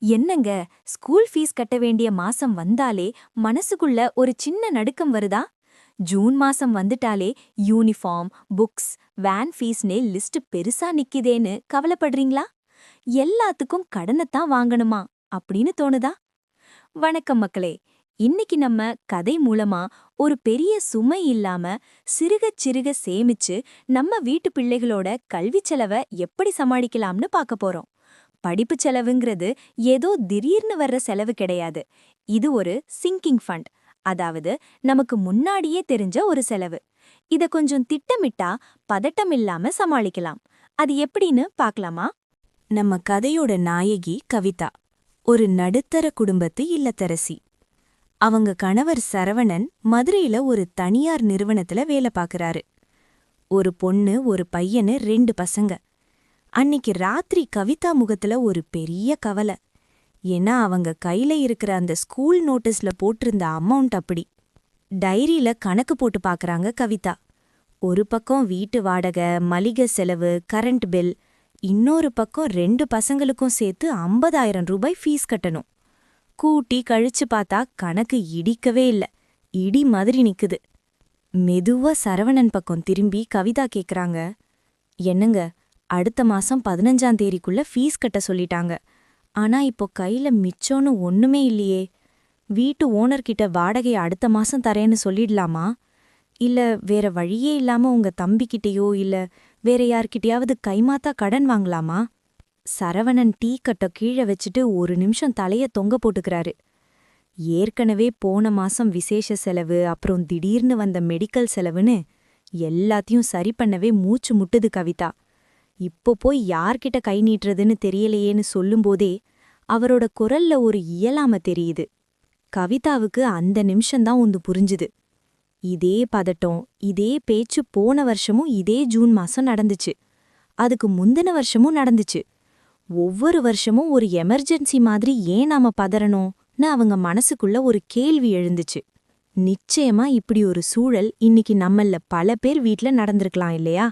என்னங்க, school fees கட்ட வேண்டிய மாசம் வந்தாலே மனசுக்குள்ள ஒரு சின்ன நடுக்கம் வருதா? ஜூன் மாசம் வந்துட்டாலே யூனிஃபார்ம், புக்ஸ், வேன் ஃபீஸ்னே லிஸ்ட் பெருசா நிக்குதேன்னு கவலைப்படுறீங்களா? எல்லாத்துக்கும் கடனத்தான் வாங்கணுமா அப்படின்னு தோணுதா? வணக்கம் மக்களே. இன்னைக்கு நம்ம கதை மூலமா ஒரு பெரிய சுமை இல்லாம சிறுகச் சிறுக சேமிச்சு நம்ம வீட்டு பிள்ளைகளோட கல்விச் செலவ எப்படி சமாளிக்கலாம்னு பார்க்க போறோம். படிப்பு செலவுங்கிறது ஏதோ திடீர்னு வர்ற செலவு கிடையாது. இது ஒரு சிங்கிங் ஃபண்ட். அதாவது நமக்கு முன்னாடியே தெரிஞ்ச ஒரு செலவு. இத கொஞ்சம் திட்டமிட்டா பதட்டம் இல்லாம சமாளிக்கலாம். அது எப்படின்னு பார்க்கலாமா? நம்ம கதையோட நாயகி கவிதா. ஒரு நடுத்தர குடும்பத்து இல்லத்தரசி. அவங்க கணவர் சரவணன் மதுரையில ஒரு தனியார் நிறுவனத்துல வேலை பார்க்கறாரு. ஒரு பொண்ணு, ஒரு பையனு, 2 பசங்க. அன்னிக்கு ராத்திரி கவிதா முகத்துல ஒரு பெரிய கவலை. ஏன்னா அவங்க கையில இருக்கிற அந்த ஸ்கூல் நோட்டீஸ்ல போட்டிருந்த அமௌண்ட் அப்படி. டைரியில கணக்கு போட்டு பார்க்கறாங்க கவிதா. ஒரு பக்கம் வீட்டு வாடகை, மளிகை செலவு, கரண்ட் பில், இன்னொரு பக்கம் 2 பசங்களுக்கும் சேர்த்து 50,000 ரூபாய் ஃபீஸ் கட்டணும். கூட்டி கழிச்சு பார்த்தா கணக்கு இடிக்கவே இல்ல. இடி மாதிரி நிக்குது. மெதுவா சரவணன் பக்கம் திரும்பி கவிதா கேக்குறாங்க, என்னங்க, அடுத்த மாசம் 15ஆம் தேதிக்குள்ள ஃபீஸ் கட்ட சொல்லிட்டாங்க. ஆனா இப்போ கையில மிச்சம்னு ஒண்ணுமே இல்லையே. வீட்டு ஓனர்கிட்ட வாடகை அடுத்த மாசம் தரேன்னு சொல்லிடலாமா? இல்ல வேற வழியே இல்லாம உங்க தம்பிக்கிட்டயோ இல்ல வேற யார்கிட்டயாவது கைமாத்தா கடன் வாங்கலாமா? சரவணன் டீ கட்ட கீழே வச்சுட்டு ஒரு நிமிஷம் தலைய தொங்க போட்டுக்கிறாரு. ஏற்கனவே போன மாசம் விசேஷ செலவு, அப்புறம் திடீர்னு வந்த மெடிக்கல் செலவுன்னு எல்லாத்தையும் சரி பண்ணவே மூச்சு முட்டுது கவிதா. இப்போ போய் யார்கிட்ட கை நீட்டுறதுன்னு தெரியலையேன்னு சொல்லும்போதே அவரோட குரல்ல ஒரு இயலாம தெரியுது. கவிதாவுக்கு அந்த நிமிஷம்தான் ஒன்று புரிஞ்சுது. இதே பதட்டம், இதே பேச்சு போன வருஷமும் இதே ஜூன் மாசம் நடந்துச்சு. அதுக்கு முந்தின வருஷமும் நடந்துச்சு. ஒவ்வொரு வருஷமும் ஒரு எமர்ஜென்சி மாதிரி ஏன் நாம பதறணும்னு அவங்க மனசுக்குள்ள ஒரு கேள்வி எழுந்துச்சு. நிச்சயமா இப்படி ஒரு சூழல் இன்னைக்கு நம்மள பல பேர் வீட்ல நடந்திருக்கலாம் இல்லையா?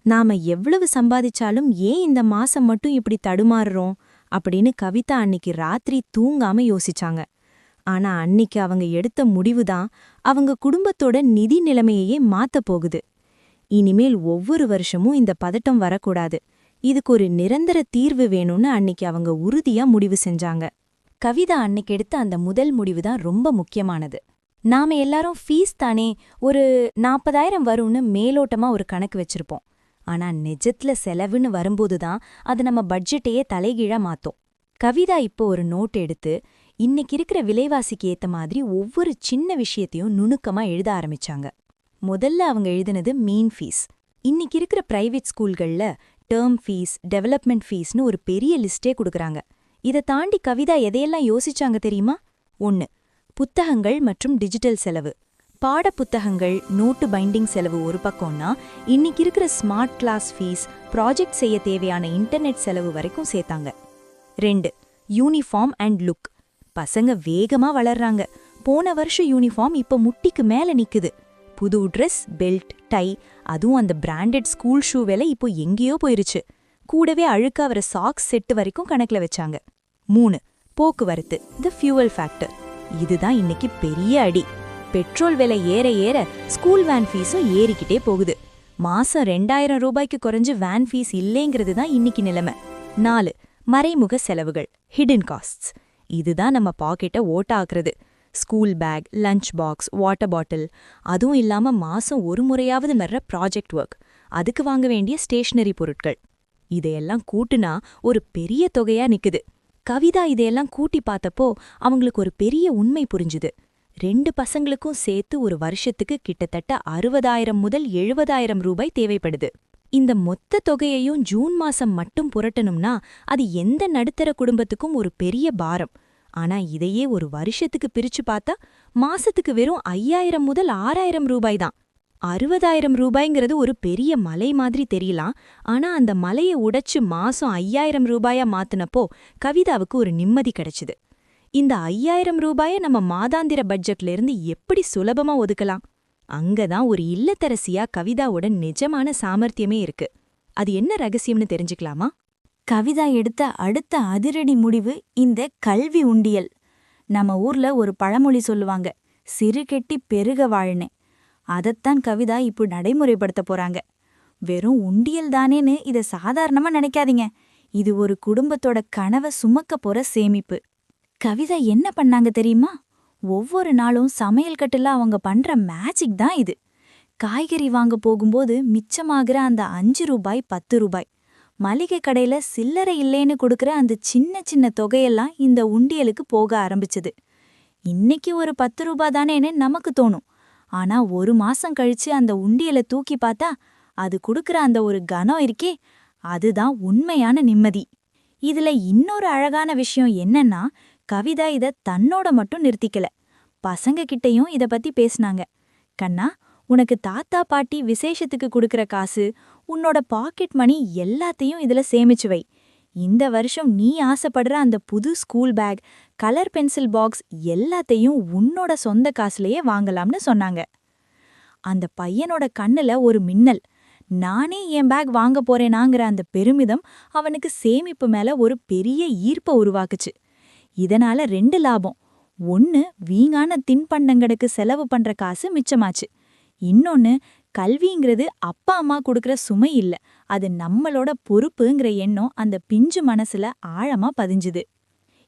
நாம எவ்வளவு சம்பாதிச்சாலும் ஏன் இந்த மாசம் மட்டும் இப்படி தடுமாறுறோம் அப்படின்னு கவிதா அன்னிக்கு ராத்திரி தூங்காம யோசிச்சாங்க. ஆனா அன்னிக்கு அவங்க எடுத்த முடிவுதான் அவங்க குடும்பத்தோட நிதி நிலைமையையே மாத்தப் போகுது. இனிமேல் ஒவ்வொரு வருஷமும் இந்த பதட்டம் வரக்கூடாது. இதுக்கு ஒரு நிரந்தர தீர்வு வேணும்னு அன்னிக்கு அவங்க உறுதியா முடிவு செஞ்சாங்க. கவிதா அன்னிக்கு எடுத்த அந்த முதல் முடிவுதான் ரொம்ப முக்கியமானது. நாம எல்லாரும் ஃபீஸ் தானே ஒரு 40,000 வரும்னு மேலோட்டமா ஒரு கணக்கு வச்சிருப்போம். ஆனா நிஜத்துல செலவுன்னு வரும்போதுதான் அது நம்ம பட்ஜெட்டையே தலைகீழா மாத்தோம். கவிதா இப்போ ஒரு நோட் எடுத்து இன்னைக்கு இருக்கிற விலைவாசிக்கு ஏத்த மாதிரி ஒவ்வொரு சின்ன விஷயத்தையும் நுணுக்கமா எழுத ஆரம்பிச்சாங்க. முதல்ல அவங்க எழுதினது மீன் ஃபீஸ். இன்னைக்கு இருக்கிற பிரைவேட் ஸ்கூல்கள்ல டேர்ம் ஃபீஸ், டெவலப்மெண்ட் ஃபீஸ்னு ஒரு பெரிய லிஸ்டே கொடுக்கறாங்க. இதை தாண்டி கவிதா எதையெல்லாம் யோசிச்சாங்க தெரியுமா? 1. புத்தகங்கள் மற்றும் டிஜிட்டல் செலவு. பாட புத்தகங்கள், நோட்டு பைண்டிங் செலவு ஒரு பக்கம்னா, இன்னைக்கு இருக்கிற ஸ்மார்ட் கிளாஸ் ஃபீஸ், ப்ராஜெக்ட் செய்ய தேவையான இன்டர்நெட் செலவு வரைக்கும் சேர்த்தாங்க. 2. Uniform and look. பசங்க வேகமா வளர்றாங்க. போன வருஷம் யூனிஃபார்ம் இப்ப முட்டிக்கு மேல நிக்குது. புது ட்ரெஸ், பெல்ட், டை, அதுவும் அந்த பிராண்டட் ஸ்கூல் ஷூ விலை இப்போ எங்கேயோ போயிருச்சு. கூடவே அழுக்கா வர சாக்ஸ் செட்டு வரைக்கும் கணக்குல வச்சாங்க. 3. போக்குவரத்து, தி ஃபியூவல் ஃபேக்டர். இதுதான் இன்னைக்கு பெரிய அடி. பெட்ரோல் விலை ஏற ஏற ஸ்கூல் வேன் ஃபீஸும் ஏறிக்கிட்டே போகுது. மாசம் 2,000 ரூபாய்க்கு குறைஞ்சு வேன் ஃபீஸ் இல்லைங்கிறது தான் இன்னைக்கு நிலைமை. 4. மறைமுக செலவுகள், ஹிடன் காஸ்ட்ஸ். இதுதான் நம்ம பாக்கெட்டை ஓட்டாக்குறது. School bag, lunch box, water bottle, அதுவும் இல்லாம மாசம் ஒரு முறையாவது வர்ற ப்ராஜெக்ட் ஒர்க், அதுக்கு வாங்க வேண்டிய ஸ்டேஷனரி பொருட்கள். இதையெல்லாம் கூட்டுனா ஒரு பெரிய தொகையா நிக்குது. கவிதா இதையெல்லாம் கூட்டி பார்த்தப்போ அவங்களுக்கு ஒரு பெரிய உண்மை புரிஞ்சுது. 2 பசங்களுக்கும் சேர்த்து ஒரு வருஷத்துக்கு கிட்டத்தட்ட 60,000 முதல் 70,000 ரூபாய் தேவைப்படுது. இந்த மொத்த தொகையையும் ஜூன் மாசம் மட்டும் புரட்டணும்னா அது எந்த நடுத்தர குடும்பத்துக்கும் ஒரு பெரிய பாரம். ஆனா இதையே ஒரு வருஷத்துக்கு பிரிச்சு பார்த்தா மாசத்துக்கு வெறும் 5,000 முதல் 6,000 ரூபாய் தான். 60,000 ரூபாய்ங்கிறது ஒரு பெரிய மலை மாதிரி தெரியலாம். ஆனா அந்த மலையை உடைச்சு மாசம் 5,000 ரூபாயா மாத்துனப்போ கவிதாவுக்கு ஒரு நிம்மதி கிடைச்சுது. இந்த 5,000 ரூபாய நம்ம மாதாந்திர பட்ஜெட்ல இருந்து எப்படி சுலபமா ஒதுக்கலாம்? அங்கதான் ஒரு இல்லத்தரசியா கவிதாவோட நிஜமான சாமர்த்தியமே இருக்கு. அது என்ன ரகசியம்னு தெரிஞ்சுக்கலாமா? கவிதா எடுத்த அடுத்த அதிரடி முடிவு இந்த கல்வி உண்டியல். நம்ம ஊர்ல ஒரு பழமொழி சொல்லுவாங்க, சிறு கெட்டி பெருக வாழ்னே. அதத்தான் கவிதா இப்போ நடைமுறைப்படுத்த போறாங்க. வெறும் உண்டியல் தானேன்னு இத சாதாரணமா நினைக்காதீங்க. இது ஒரு குடும்பத்தோட கனவை சுமக்க போற சேமிப்பு. கவிதா என்ன பண்ணாங்க தெரியுமா? ஒவ்வொரு நாளும் சமையல் கட்டுல அவங்க பண்ற மேஜிக் தான் இது. காய்கறி வாங்க போகும்போது மிச்சமாகிற அந்த 5 ரூபாய் 10 ரூபாய், மளிகை கடையில சில்லறை இல்லேன்னு கொடுக்கற அந்த சின்ன சின்ன தொகையெல்லாம் இந்த உண்டியலுக்கு போக ஆரம்பிச்சது. இன்னைக்கு ஒரு 10 ரூபாய் தானேன்னு நமக்கு தோணும். ஆனா ஒரு மாசம் கழிச்சு அந்த உண்டியலை தூக்கி பார்த்தா அது கொடுக்கற அந்த ஒரு கனம் இருக்கே, அதுதான் உண்மையான நிம்மதி. இதுல இன்னொரு அழகான விஷயம் என்னன்னா, கவிதா இத தன்னோட மட்டும் நிறுத்திக்கல. பசங்க கிட்டயும் இத பத்தி பேசுனாங்க. கண்ணா, உனக்கு தாத்தா பாட்டி விசேஷத்துக்கு கொடுக்கற காசு, உன்னோட பாக்கெட் மணி எல்லாத்தையும் இதுல சேமிச்சு வை. இந்த வருஷம் நீ ஆசைப்படுற அந்த புது school bag, colour pencil box எல்லாத்தையும் உன்னோட சொந்த காசுலயே வாங்கலாம்னு சொன்னாங்க. அந்த பையனோட கண்ணுல ஒரு மின்னல். நானே என் பேக் வாங்க போறேனாங்கிற அந்த பெருமிதம் அவனுக்கு சேமிப்பு மேல ஒரு பெரிய ஈர்ப்ப உருவாக்குச்சு. இதனால 2 லாபம். ஒன்னு, வீணான தின்பண்டங்களுக்கு செலவு பண்ற காசு மிச்சமாச்சு. இன்னொன்னு, கல்விங்கிறது அப்பா அம்மா கொடுக்கற சுமை இல்ல, அது நம்மளோட பொறுப்புங்கிற எண்ணம் அந்த பிஞ்சு மனசுல ஆழமா பதிஞ்சுது.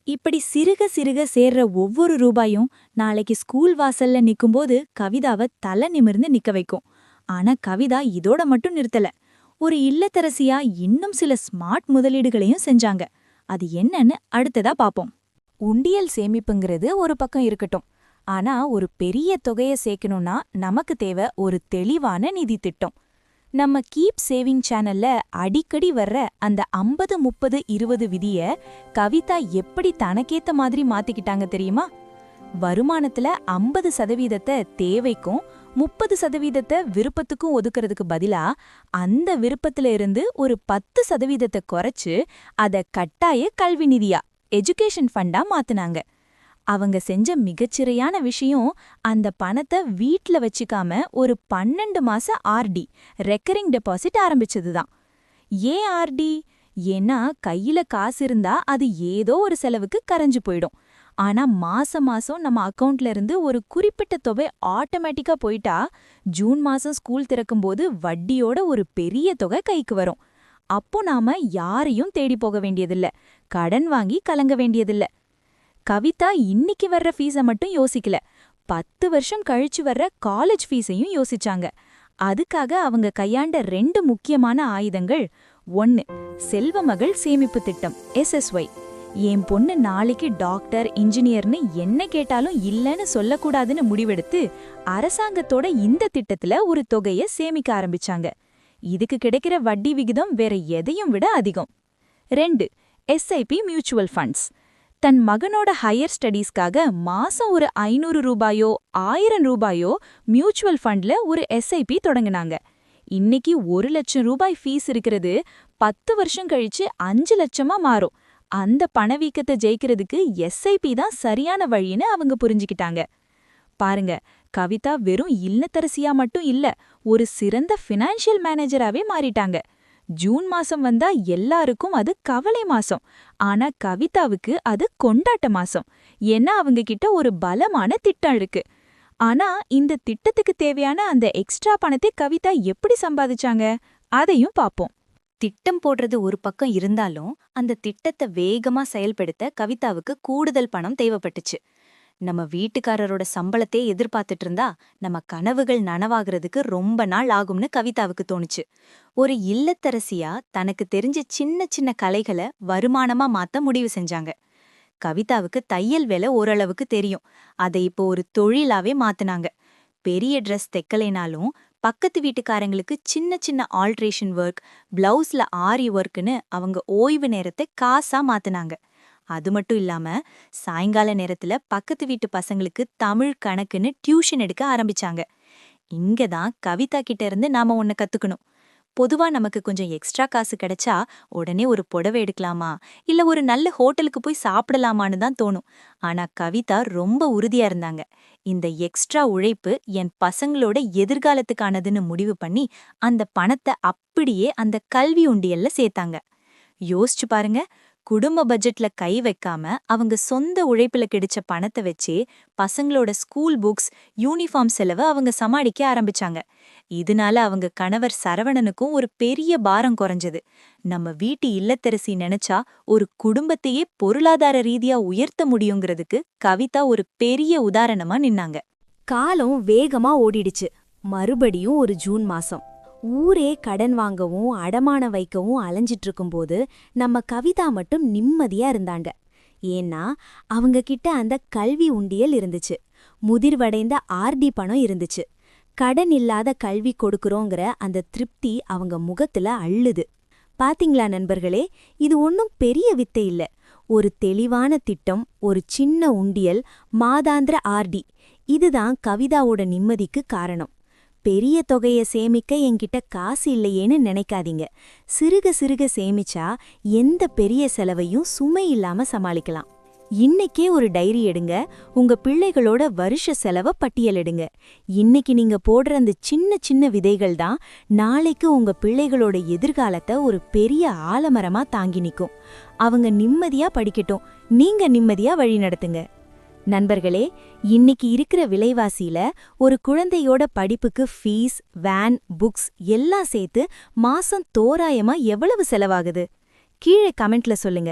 இப்படி சிறுக சிறுக சேர்ற ஒவ்வொரு ரூபாயும் நாளைக்கு ஸ்கூல் வாசல்ல நிக்கும்போது கவிதாவை தலை நிமிர்ந்து நிக்க வைக்கும். ஆனா கவிதா இதோட மட்டும் நிறுத்தல. ஒரு இல்லத்தரசியா இன்னும் சில ஸ்மார்ட் முதலீடுகளையும் செஞ்சாங்க. அது என்னன்னு அடுத்ததா பாப்போம். உண்டியல் சேமிப்புங்கிறது ஒரு பக்கம் இருக்கட்டும். ஆனா ஒரு பெரிய தொகையை சேர்க்கணும்னா நமக்கு தேவை ஒரு தெளிவான நிதி திட்டம். நம்ம கீப் சேவிங் சேனல்ல அடிக்கடி வர்ற அந்த 50-30-20 விதிய கவிதா எப்படி தனக்கேத்த மாதிரி மாத்திக்கிட்டாங்க தெரியுமா? வருமானத்துல 50% தேவைக்கும் 30% விருப்பத்துக்கும் ஒதுக்குறதுக்கு பதிலா அந்த விருப்பத்துல இருந்து ஒரு 10% குறைச்சு அத கட்டாய கல்வி நிதியா, எஜுகேஷன் ஃபண்டா மாத்துனாங்க. அவங்க செஞ்ச மிகச்சிறையான விஷயம், அந்த பணத்தை வீட்ல வச்சுக்காம ஒரு 12 மாச ஆர்டி, ரெக்கரிங் டெபாசிட் ஆரம்பிச்சதுதான். ஏன் ஆர்டி? ஏன்னா கையில காசு இருந்தா அது ஏதோ ஒரு செலவுக்கு கரைஞ்சு போயிடும். ஆனா மாசம் மாசம் நம்ம அக்கவுண்ட்ல இருந்து ஒரு குறிப்பிட்ட தொகை ஆட்டோமேட்டிக்கா போயிட்டா, ஜூன் மாசம் ஸ்கூல் திறக்கும்போது வட்டியோட ஒரு பெரிய தொகை கைக்கு வரும். அப்போ நாம யாரையும் தேடி போக வேண்டியதில்ல, கடன் வாங்கி கலங்க வேண்டியதில்ல. கவிதா இன்னைக்கு வர்ற ஃபீஸ மட்டும் யோசிக்கல, 10 வருஷம் கழிச்சு வர்ற காலேஜ் ஃபீஸையும் யோசிச்சாங்க. அதுக்காக அவங்க கையாண்ட 2 முக்கியமான ஆயுதங்கள். 1, செல்வமகள் சேமிப்பு திட்டம், SSY. என் பொண்ணு நாளைக்கு டாக்டர், இன்ஜினியர்னு என்ன கேட்டாலும் இல்லைன்னு சொல்லக்கூடாதுன்னு முடிவெடுத்து அரசாங்கத்தோட இந்த திட்டத்துல ஒரு தொகையை சேமிக்க ஆரம்பிச்சாங்க. இதுக்கு கிடைக்கிற வட்டி விகிதம் வேற எதையும் விட அதிகம். 2, SIP மியூச்சுவல் ஃபண்ட்ஸ். தன் மகனோட ஹையர் ஸ்டடீஸ்க்காக மாசம் ஒரு 500 ரூபாயோ 1000 ரூபாயோ மியூச்சுவல் ஃபண்ட்ல ஒரு SIP தொடங்குனாங்க. இன்னைக்கு 1 லட்சம் ரூபாய் ஃபீஸ் இருக்கிறது 10 வருஷம் கழிச்சு 5 லட்சமா மாறும். அந்த பணவீக்கத்தை ஜெயிக்கிறதுக்கு SIP தான் சரியான வழின்னு அவங்க புரிஞ்சுக்கிட்டாங்க. பாருங்க, கவிதா வெறும் இல்லத்தரசியா மட்டும் இல்ல, ஒரு சிறந்த ஃபினான்ஷியல் மேனேஜராவே மாறிட்டாங்க. ஜூன் மாசம் வந்தா எல்லாருக்கும் அது கவலை மாசம். ஆனா கவிதாவுக்கு அது கொண்டாட்ட மாசம். ஏன்னா அவங்க கிட்ட ஒரு பலமான திட்டம் இருக்கு. ஆனா இந்த திட்டத்துக்கு தேவையான அந்த எக்ஸ்ட்ரா பணத்தை கவிதா எப்படி சம்பாதிச்சாங்க, அதையும் பாப்போம். திட்டம் போடுறது ஒரு பக்கம் இருந்தாலும் அந்த திட்டத்தை வேகமா செயல்படுத்த கவிதாவுக்கு கூடுதல் பணம் தேவைப்பட்டுச்சு. நம்ம வீட்டுக்காரரோட சம்பளத்தை எதிர்பார்த்துட்டு இருந்தா நம்ம கனவுகள் நனவாகிறதுக்கு ரொம்ப நாள் ஆகும்னு கவிதாவுக்கு தோணுச்சு. ஒரு இல்லத்தரசியா தனக்கு தெரிஞ்ச சின்ன சின்ன கலைகளை வருமானமா மாத்த முடிவு செஞ்சாங்க. கவிதாவுக்கு தையல் வேலை ஓரளவுக்கு தெரியும். அதை இப்போ ஒரு தொழிலாவே மாத்துனாங்க. பெரிய ட்ரெஸ் தைக்கலைனாலும் பக்கத்து வீட்டுக்காரங்களுக்கு சின்ன சின்ன ஆல்ட்ரேஷன் ஒர்க், பிளவுஸ்ல ஆரி ஒர்க்குன்னு அவங்க ஓய்வு நேரத்தை காசா மாத்துனாங்க. அது மட்டும் இல்லாம சாயங்கால நேரத்துல பக்கத்து வீட்டு பசங்களுக்கு தமிழ், கணக்குன்னு டியூஷன் எடுக்க ஆரம்பிச்சாங்க. இங்கதான் கவிதா கிட்ட இருந்து நாம ஒண்ணு கத்துக்கணும். பொதுவா நமக்கு கொஞ்சம் எக்ஸ்ட்ரா காசு கிடைச்சா உடனே ஒரு புடவை எடுக்கலாமா, இல்ல ஒரு நல்ல ஹோட்டலுக்கு போய் சாப்பிடலாமான்னு தான் தோணும். ஆனா கவிதா ரொம்ப உறுதியா இருந்தாங்க. இந்த எக்ஸ்ட்ரா உழைப்பு என் பசங்களோட எதிர்காலத்துக்கானதுன்னு முடிவு பண்ணி அந்த பணத்தை அப்படியே அந்த கல்வி உண்டியல்ல சேர்த்தாங்க. யோசிச்சு பாருங்க, குடும்ப பட்ஜெட்ல கை வைக்காம அவங்க சொந்த உழைப்புல கிடைச்ச பணத்தை வச்சே பசங்களோட ஸ்கூல் புக்ஸ், யூனிஃபார்ம் செலவை அவங்க சமாளிக்க ஆரம்பிச்சாங்க. இதனால அவங்க கணவர் சரவணனுக்கும் ஒரு பெரிய பாரம் குறைஞ்சது. நம்ம வீட்டு இல்லத்தரசி நினைச்சா ஒரு குடும்பத்தையே பொருளாதார ரீதியா உயர்த்த முடியுங்கிறதுக்கு கவிதா ஒரு பெரிய உதாரணமா நின்னாங்க. காலம் வேகமா ஓடிடுச்சு. மறுபடியும் ஒரு ஜூன் மாசம். ஊரே கடன் வாங்கவும் அடமான வைக்கவும் அலைஞ்சிட்டு இருக்கும்போது நம்ம கவிதா மட்டும் நிம்மதியா இருந்தாங்க. ஏன்னா அவங்க கிட்ட அந்த கல்வி உண்டியல் இருந்துச்சு, முதிர்வடைந்த ஆர்டி பணம் இருந்துச்சு. கடன் இல்லாத கல்வி கொடுக்கறோங்கிற அந்த திருப்தி அவங்க முகத்துல அள்ளுது. பாத்தீங்களா நண்பர்களே, இது ஒன்னும் பெரிய வித்தை இல்ல. ஒரு தெளிவான திட்டம், ஒரு சின்ன உண்டியல், மாதாந்திர ஆர்டி, இதுதான் கவிதாவோட நிம்மதிக்கு காரணம். பெரிய தொகையை சேமிக்க என்கிட்ட காசு இல்லையேன்னு நினைக்காதீங்க. சிறுக சிறுக சேமிச்சா எந்த பெரிய செலவையும் சுமை இல்லாம சமாளிக்கலாம். இன்னைக்கே ஒரு டைரி எடுங்க, உங்க பிள்ளைகளோட வருஷ செலவை பட்டியலிடுங்க. இன்னைக்கு நீங்க போடுற அந்த சின்ன சின்ன விதைகள் தான் நாளைக்கு உங்க பிள்ளைகளோட எதிர்காலத்தை ஒரு பெரிய ஆலமரமா தாங்கி நிற்கும். அவங்க நிம்மதியா படிக்கட்டும், நீங்க நிம்மதியா வழி நடத்துங்க. நண்பர்களே, இன்னைக்கு இருக்கிற விலைவாசியில ஒரு குழந்தையோட படிப்புக்கு ஃபீஸ், வேன், புக்ஸ் எல்லாம் சேர்த்து மாசம் தோராயமா எவ்வளவு செலவாகுது? கீழே கமெண்ட்ல சொல்லுங்க.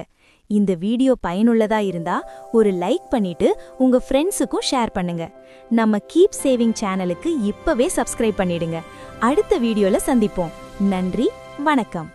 இந்த வீடியோ பயனுள்ளதா இருந்தா ஒரு லைக் பண்ணிட்டு உங்க ஃப்ரெண்ட்ஸுக்கும் ஷேர் பண்ணுங்க. நம்ம கீப் சேவிங் சேனலுக்கு இப்பவே சப்ஸ்கிரைப் பண்ணிடுங்க. அடுத்த வீடியோல சந்திப்போம். நன்றி, வணக்கம்.